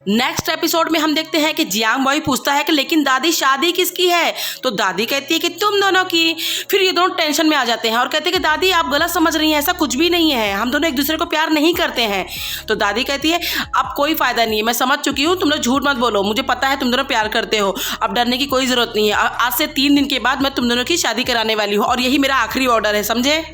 Next episode में हम देखते हैं कि जियांग बॉय पूछता है कि लेकिन दादी शादी किसकी है, तो दादी कहती है कि तुम दोनों की। फिर ये दोनों टेंशन में आ जाते हैं और कहते हैं कि दादी आप गलत समझ रही हैं, ऐसा कुछ भी नहीं है, हम दोनों एक दूसरे को प्यार नहीं करते हैं। तो दादी कहती है अब कोई फायदा नहीं है, मैं समझ चुकी हूँ, तुम लोग झूठ मत बोलो, मुझे पता है तुम दोनों प्यार करते हो, अब डरने की कोई जरूरत नहीं है। आज से 3 दिन के बाद मैं तुम दोनों की शादी कराने वाली हूँ और यही मेरा आखिरी ऑर्डर है, समझे।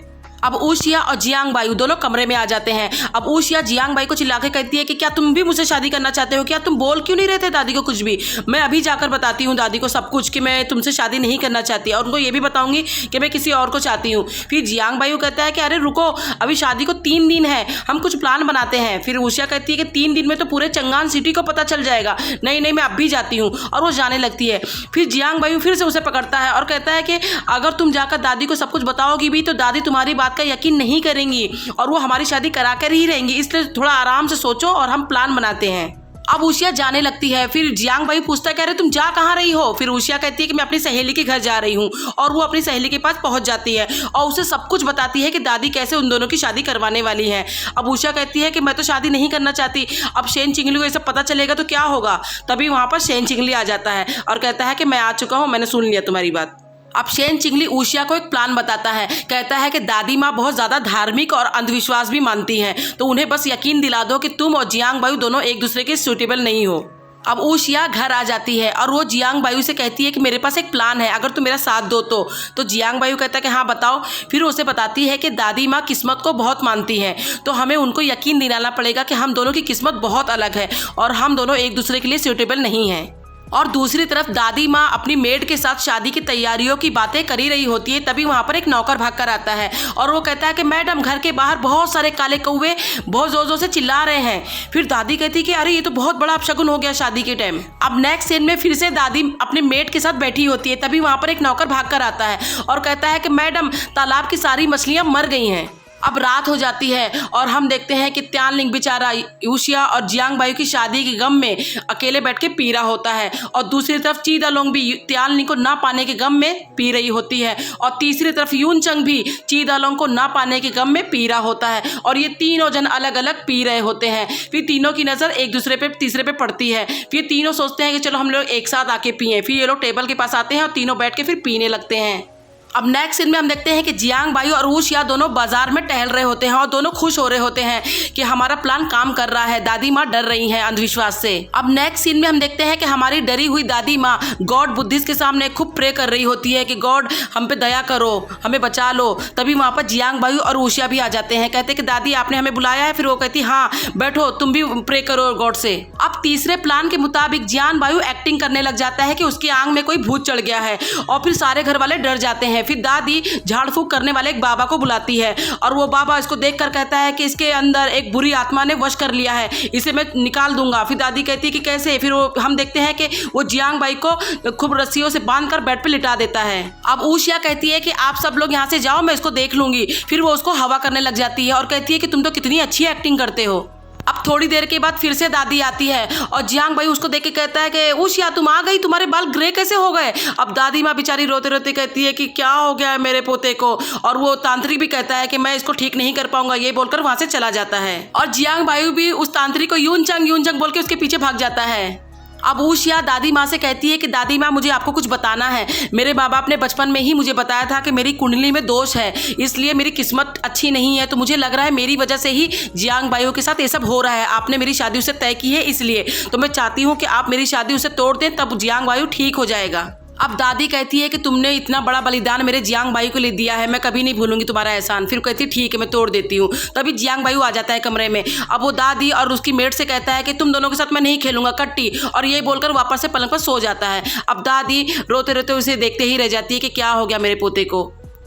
अब ऊशिया और जियांग बायू दोनों कमरे में आ जाते हैं। अब ऊशिया जियांग बाई को चिल्ला के कहती है कि क्या तुम भी मुझसे शादी करना चाहते हो, क्या तुम बोल क्यों नहीं रहे थे दादी को कुछ भी। मैं अभी जाकर बताती हूँ दादी को सब कुछ कि मैं तुमसे शादी नहीं करना चाहती और उनको ये भी बताऊंगी कि मैं किसी और को चाहती हूँ। फिर जियांग बायू कहता है कि अरे रुको, अभी शादी को 3 दिन है, हम कुछ प्लान बनाते हैं। फिर ऊशिया कहती है कि 3 दिन में तो पूरे चंगान सिटी को पता चल जाएगा। नहीं नहीं, मैं अब भी जाती हूँ, और वो जाने लगती है। फिर जियांग बायू फिर से उसे पकड़ता है और कहता है कि अगर तुम जाकर दादी को सब कुछ बताओगी भी तो दादी तुम्हारी बात का यकीन नहीं करेंगी और वो हमारी शादी करा कर ही रहेंगी, इसलिए थोड़ा आराम से सोचो और हम प्लान बनाते हैं। अब ऊशिया जाने लगती है। फिर जियांग बाई पूछता है, कह रहे तुम जा कहाँ रही हो। फिर ऊशिया कहती है कि मैं अपनी सहेली के घर जा रही हूँ, और वो अपनी सहेली के पास पहुंच जाती है और उसे सब कुछ बताती है कि दादी कैसे उन दोनों की शादी करवाने वाली है। अब ऊशिया कहती है कि मैं तो शादी नहीं करना चाहती, अब शेन चिंगली को ये सब पता चलेगा तो क्या होगा। तभी वहां पर शेन चिंगली आ जाता है और कहता है कि मैं आ चुका हूँ, मैंने सुन लिया तुम्हारी बात। अब शेन चिंगली ऊशिया को एक प्लान बताता है, कहता है कि दादी माँ बहुत ज़्यादा धार्मिक और अंधविश्वास भी मानती हैं, तो उन्हें बस यकीन दिला दो कि तुम और जियांग बायू दोनों एक दूसरे के सूटेबल नहीं हो। अब ऊशिया घर आ जाती है और वो जियांग बायू से कहती है कि मेरे पास एक प्लान है, अगर तुम मेरा साथ दो तो जियांग बायू कहता है कि हाँ बताओ। फिर उसे बताती है कि दादी माँ किस्मत को बहुत मानती हैं, तो हमें उनको यकीन दिलाना पड़ेगा कि हम दोनों की किस्मत बहुत अलग है और हम दोनों एक दूसरे के लिए सूटेबल नहीं हैं। और दूसरी तरफ दादी माँ अपनी मेड के साथ शादी की तैयारियों की बातें कर ही रही होती है। तभी वहाँ पर एक नौकर भाग कर आता है और वो कहता है कि मैडम घर के बाहर बहुत सारे काले कौवे बहुत जोर जोर से चिल्ला रहे हैं। फिर दादी कहती है कि अरे ये तो बहुत बड़ा अपशगुन हो गया शादी के टाइम। अब नेक्स्ट सीन में फिर से दादी अपने मेड के साथ बैठी होती है। तभी वहाँ पर एक नौकर भाग कर आता है और कहता है कि मैडम तालाब की सारी मछलियाँ मर गई हैं। अब रात हो जाती है और हम देखते हैं कि त्यानलिंग बेचारा ऊशिया और जियांग बायू की शादी के गम में अकेले बैठ के पी रहा होता है, और दूसरी तरफ चीदालोंग भी त्यानलिंग को ना पाने के गम में पी रही होती है, और तीसरी तरफ यूनचंग भी चीदालोंग को ना पाने के गम में पी रहा होता है, और ये तीनों जन अलग अलग पी रहे होते हैं। फिर तीनों की नज़र एक दूसरे पे तीसरे पे पड़ती है। फिर तीनों सोचते हैं कि चलो हम लोग एक साथ आके पिए। फिर ये लोग टेबल के पास आते हैं और तीनों बैठ के फिर पीने लगते हैं। अब नेक्स्ट सीन में हम देखते हैं कि जियांग बायू और ऊशिया दोनों बाजार में टहल रहे होते हैं और दोनों खुश हो रहे होते हैं कि हमारा प्लान काम कर रहा है, दादी माँ डर रही हैं अंधविश्वास से। अब नेक्स्ट सीन में हम देखते हैं कि हमारी डरी हुई दादी माँ गॉड बुद्धिस्ट के सामने खूब प्रे कर रही होती है कि गॉड हम पे दया करो, हमें बचा लो। तभी वहाँ पर जियांग बायू और ऊशिया भी आ जाते हैं, कहते हैं कि दादी आपने हमें बुलाया है। फिर वो कहती हाँ बैठो, तुम भी प्रे करो गॉड से। अब तीसरे प्लान के मुताबिक जियांग बायू एक्टिंग करने लग जाता है कि उसकी आंख में कोई भूत चढ़ गया है, और फिर सारे घर वाले डर जाते हैं। फिर दादी झाड़ फूक करने वाले एक बाबा को बुलाती है और वो बाबा इसको देखकर कहता है कि इसके अंदर एक बुरी आत्मा ने वश कर लिया है, इसे मैं निकाल दूंगा। फिर दादी कहती है कि कैसे। फिर वो हम देखते हैं कि वो जियांग बाई को खूब रस्सियों से बांधकर बेड पे लिटा देता है। अब ऊशिया कहती है कि आप सब लोग यहाँ से जाओ, मैं इसको देख लूंगी। फिर वो उसको हवा करने लग जाती है और कहती है कि तुम तो कितनी अच्छी एक्टिंग करते हो। अब थोड़ी देर के बाद फिर से दादी आती है और जियांग बाई उसको देख के कहता है कि ऊशिया तुम आ गई, तुम्हारे बाल ग्रे कैसे हो गए। अब दादी माँ बेचारी रोते रोते कहती है कि क्या हो गया है मेरे पोते को, और वो तांत्रिक भी कहता है कि मैं इसको ठीक नहीं कर पाऊंगा, ये बोलकर वहां से चला जाता है। और जियांग बाई भी उस तांत्रिक को यूनचंग बोल के उसके पीछे भाग जाता है। अब ऊशिया दादी माँ से कहती है कि दादी माँ मुझे आपको कुछ बताना है, मेरे बाबा ने बचपन में ही मुझे बताया था कि मेरी कुंडली में दोष है, इसलिए मेरी किस्मत अच्छी नहीं है, तो मुझे लग रहा है मेरी वजह से ही जियांग बायू के साथ ये सब हो रहा है। आपने मेरी शादी उससे तय की है, इसलिए तो मैं चाहती हूँ कि आप मेरी शादी उससे तोड़ दें, तब जियांग बायू ठीक हो जाएगा। अब दादी कहती है कि तुमने इतना बड़ा बलिदान मेरे जियांग बायू को ले दिया है, मैं कभी नहीं भूलूंगी तुम्हारा एहसान। फिर कहती है ठीक है मैं तोड़ देती हूँ। तभी जियांग बायू आ जाता है कमरे में। अब वो दादी और उसकी मेड से कहता है कि तुम दोनों के साथ मैं नहीं खेलूंगा कट्टी, और ये बोलकर वापस से पलंग पर सो जाता है। अब दादी रोते रोते उसे देखते ही रह जाती है कि क्या हो गया मेरे पोते को।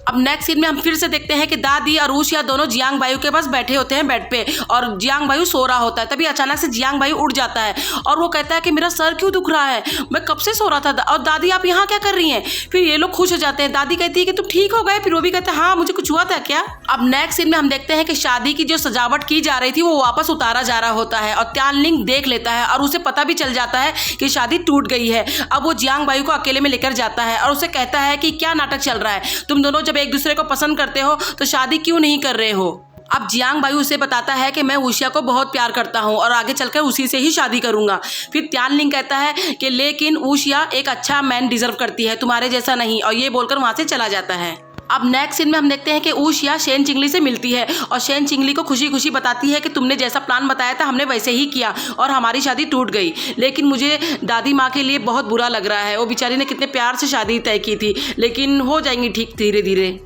अब नेक्स्ट सीन में हम फिर से देखते हैं कि दादी और ऊशिया दोनों जियांग बायू के पास बैठे होते हैं बेड पे, और जियांग बायू सो रहा होता है। तभी अचानक से जियांग बायू उठ जाता है और वो कहता है कि मेरा सर क्यों दुख रहा है, मैं कब से सो रहा था, और दादी आप यहाँ क्या कर रही हैं। फिर ये लोग खुश हो जाते हैं। दादी कहती है कि तुम ठीक हो गए। फिर वो भी कहते हैं हाँ मुझे कुछ हुआ था क्या। अब नेक्स्ट सीन में हम देखते हैं कि शादी की जो सजावट की जा रही थी वो वापस उतारा जा रहा होता है, और त्यानलिंग देख लेता है और उसे पता भी चल जाता है कि शादी टूट गई है। अब वो जियांग बायू को अकेले में लेकर जाता है और उसे कहता है कि क्या नाटक चल रहा है, तुम दोनों जब एक दूसरे को पसंद करते हो तो शादी क्यों नहीं कर रहे हो। अब जियांग बायू उसे बताता है कि मैं ऊशिया को बहुत प्यार करता हूँ और आगे चलकर उसी से ही शादी करूंगा। फिर त्यानलिंग कहता है कि लेकिन ऊशिया एक अच्छा मैन डिजर्व करती है, तुम्हारे जैसा नहीं, और ये बोलकर वहां से चला जाता है। अब नेक्स्ट सीन में हम देखते हैं कि ऊशिया शेन चिंगली से मिलती है और शेन चिंगली को खुशी खुशी बताती है कि तुमने जैसा प्लान बताया था हमने वैसे ही किया और हमारी शादी टूट गई, लेकिन मुझे दादी माँ के लिए बहुत बुरा लग रहा है। वो बेचारी ने कितने प्यार से शादी तय की थी, लेकिन हो जाएंगी ठीक धीरे धीरे।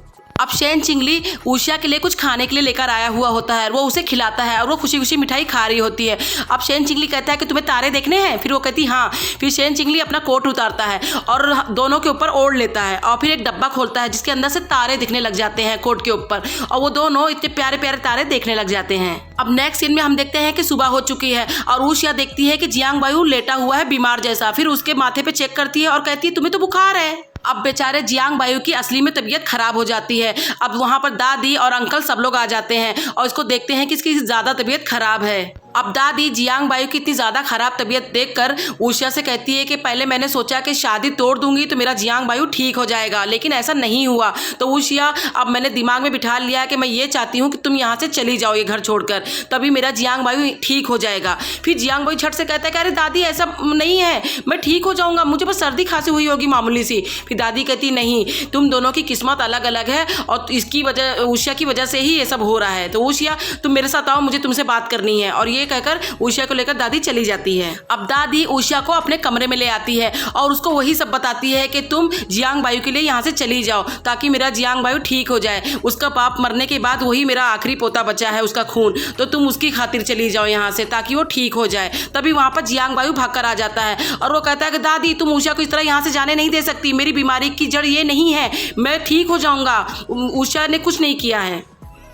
अब शेन चिंगली ऊशिया के लिए कुछ खाने के लिए लेकर आया हुआ होता है, वो उसे खिलाता है और वो खुशी खुशी मिठाई खा रही होती है। अब शेन चिंगली कहता है कि तुम्हें तारे देखने हैं? फिर वो कहती हाँ। फिर शेन चिंगली अपना कोट उतारता है और दोनों के ऊपर ओढ़ लेता है और फिर एक डब्बा खोलता है जिसके अंदर से तारे दिखने लग जाते हैं कोट के ऊपर, और वो दोनों इतने प्यारे प्यारे तारे देखने लग जाते हैं। अब नेक्स्ट सीन में हम देखते हैं कि सुबह हो चुकी है और ऊशिया देखती है कि जियांग बायू लेटा हुआ है बीमार जैसा। फिर उसके माथे पे चेक करती है और कहती है तुम्हें तो बुखार है। अब बेचारे जियांग बायू की असली में तबीयत खराब हो जाती है। अब वहाँ पर दादी और अंकल सब लोग आ जाते हैं और इसको देखते हैं कि इसकी ज़्यादा तबीयत खराब है। अब दादी जियांग बायू की इतनी ज़्यादा खराब तबीयत देखकर ऊशिया से कहती है कि पहले मैंने सोचा कि शादी तोड़ दूंगी तो मेरा जियांग बायू ठीक हो जाएगा, लेकिन ऐसा नहीं हुआ। तो ऊशिया अब मैंने दिमाग में बिठा लिया कि मैं ये चाहती हूँ कि तुम यहाँ से चली जाओ ये घर छोड़कर, तभी मेरा जियांग बायू ठीक हो जाएगा। फिर जियांग बायू झट से कहता है कि अरे दादी ऐसा नहीं है, मैं ठीक हो जाऊँगा, मुझे बस सर्दी खांसी हुई होगी मामूली सी। फिर दादी कहती नहीं, तुम दोनों की किस्मत अलग अलग है और इसकी वजह ऊशिया की वजह से ही ये सब हो रहा है। तो ऊशिया तुम मेरे साथ आओ, मुझे तुमसे बात करनी है। और ये कहकर ऊशिया को लेकर दादी चली जाती है। अब दादी ऊशिया को अपने कमरे में ले आती है और उसको वही सब बताती है कि तुम जियांग बायू के लिए यहाँ से चली जाओ ताकि मेरा जियांग बायू ठीक हो जाए। उसका बाप मरने के बाद वही मेरा आखिरी पोता बचा है, उसका खून, तो तुम उसकी खातिर चली जाओ यहाँ से ताकि वो ठीक हो जाए। तभी वहाँ पर जियांग बायू भाग कर आ जाता है और वो कहता है कि दादी तुम ऊशिया को इस तरह यहाँ से जाने नहीं दे सकती, मेरी बीमारी की जड़ ये नहीं है, मैं ठीक हो जाऊँगा, ऊशिया ने कुछ नहीं किया है।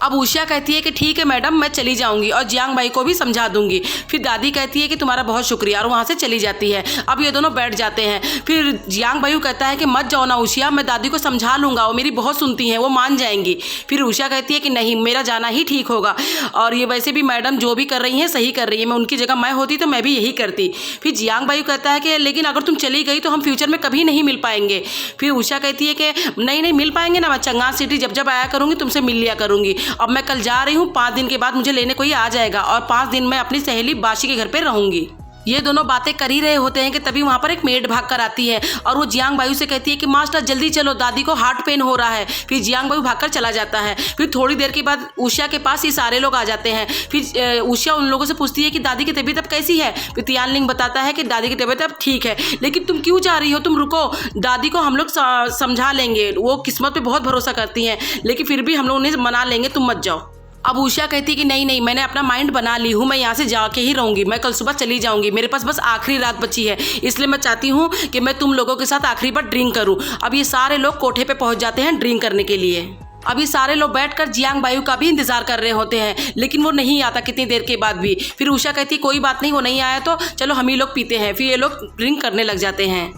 अब ऊशिया कहती है कि ठीक है मैडम, मैं चली जाऊंगी और जियांग बाई को भी समझा दूंगी। फिर दादी कहती है कि तुम्हारा बहुत शुक्रिया और वहाँ से चली जाती है। अब ये दोनों बैठ जाते हैं। फिर जियांग बायू कहता है कि मत जाओ ना ऊशिया, मैं दादी को समझा लूँगा, वो मेरी बहुत सुनती हैं, वो मान जाएंगी। फिर ऊशिया कहती है कि नहीं, मेरा जाना ही ठीक होगा और ये वैसे भी मैडम जो भी कर रही हैं सही कर रही है, मैं उनकी जगह मैं होती तो मैं भी यही करती। फिर जियांग बायू कहता है कि लेकिन अगर तुम चली गई तो हम फ्यूचर में कभी नहीं मिल पाएंगे। फिर ऊशिया कहती है कि नहीं मिल पाएंगे ना, मैं चंगान सिटी जब जब आया करूँगी तुमसे मिल लिया करूँगी। अब मैं कल जा रही हूँ, 5 दिन के बाद मुझे लेने कोई आ जाएगा और 5 दिन मैं अपनी सहेली बाशी के घर पे रहूंगी। ये दोनों बातें कर ही रहे होते हैं कि तभी वहाँ पर एक मेड भाग कर आती है और वो जियांग बायू से कहती है कि मास्टर जल्दी चलो, दादी को हार्ट पेन हो रहा है। फिर जियांग बायू भागकर चला जाता है। फिर थोड़ी देर के बाद ऊशिया के पास ये सारे लोग आ जाते हैं। फिर ऊशिया उन लोगों से पूछती है कि दादी की तबीयत अब कैसी है। फिर त्यानलिंग बताता है कि दादी की तबीयत अब ठीक है, लेकिन तुम क्यों जा रही हो, तुम रुको, दादी को हम लोग समझा लेंगे, वो किस्मत पे बहुत भरोसा करती हैं, लेकिन फिर भी हम लोग उन्हें मना लेंगे, तुम मत जाओ। अब ऊशिया कहती है कि नहीं, मैंने अपना माइंड बना ली हूँ, मैं यहाँ से जाके ही रहूँगी, मैं कल सुबह चली जाऊँगी, मेरे पास बस आखिरी रात बची है, इसलिए मैं चाहती हूँ कि मैं तुम लोगों के साथ आखिरी बार ड्रिंक करूँ। अब ये सारे लोग कोठे पे पहुँच जाते हैं ड्रिंक करने के लिए। अभी सारे लोग बैठकर जियांग बायू का भी इंतजार कर रहे होते हैं, लेकिन वो नहीं आता कितनी देर के बाद भी। फिर ऊशिया कहती कोई बात नहीं, वो नहीं आया तो चलो हम ही लोग पीते हैं। फिर ये लोग ड्रिंक करने लग जाते हैं।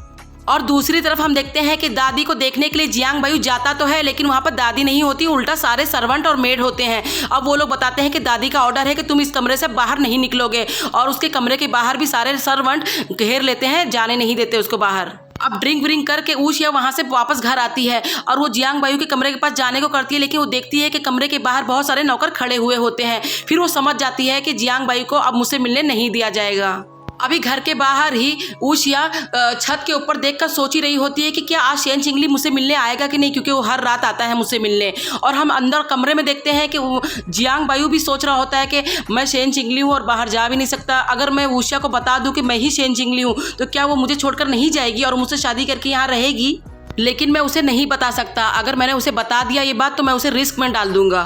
और दूसरी तरफ हम देखते हैं कि दादी को देखने के लिए जियांग बायू जाता तो है, लेकिन वहाँ पर दादी नहीं होती, उल्टा सारे सर्वेंट और मेड होते हैं। अब वो लोग बताते हैं कि दादी का ऑर्डर है कि तुम इस कमरे से बाहर नहीं निकलोगे, और उसके कमरे के बाहर भी सारे सर्वेंट घेर लेते हैं, जाने नहीं देते उसको बाहर। अब ड्रिंक करके ऊशिया वहाँ से वापस घर आती है और वो जियांग बायू के कमरे के पास जाने को करती है, लेकिन वो देखती है कि कमरे के बाहर बहुत सारे नौकर खड़े हुए होते हैं। फिर वो समझ जाती है कि जियांग बायू को अब मुझसे मिलने नहीं दिया जाएगा। अभी घर के बाहर ही ऊशिया छत के ऊपर देखकर सोच ही रही होती है कि क्या आज शेन चिंगली मुझसे मिलने आएगा कि नहीं, क्योंकि वो हर रात आता है मुझसे मिलने। और हम अंदर कमरे में देखते हैं कि जियांग बायू भी सोच रहा होता है कि मैं शेन चिंगली हूँ और बाहर जा भी नहीं सकता, अगर मैं ऊशिया को बता दूँ कि मैं ही शेन चिंगली हूँ तो क्या वो मुझे छोड़कर नहीं जाएगी और मुझसे शादी करके यहाँ रहेगी। लेकिन मैं उसे नहीं बता सकता, अगर मैंने उसे बता दिया ये बात तो मैं उसे रिस्क में डाल दूंगा।